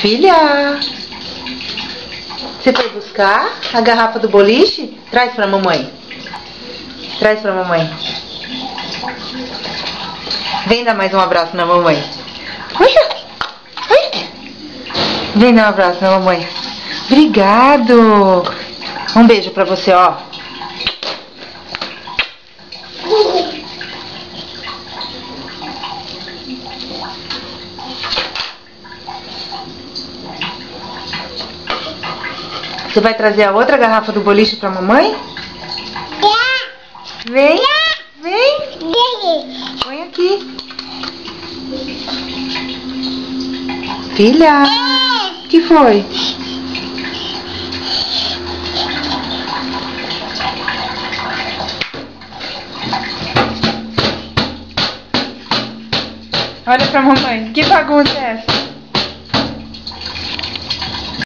Filha, você foi buscar a garrafa do boliche? Traz pra mamãe. Traz pra mamãe. Vem dar mais um abraço na mamãe. Vem dar um abraço na mamãe. Obrigado. Um beijo pra você, ó. Você vai trazer a outra garrafa do boliche pra mamãe? Vem, vem. Põe aqui. Filha, o que foi? Olha pra mamãe, que bagunça é essa?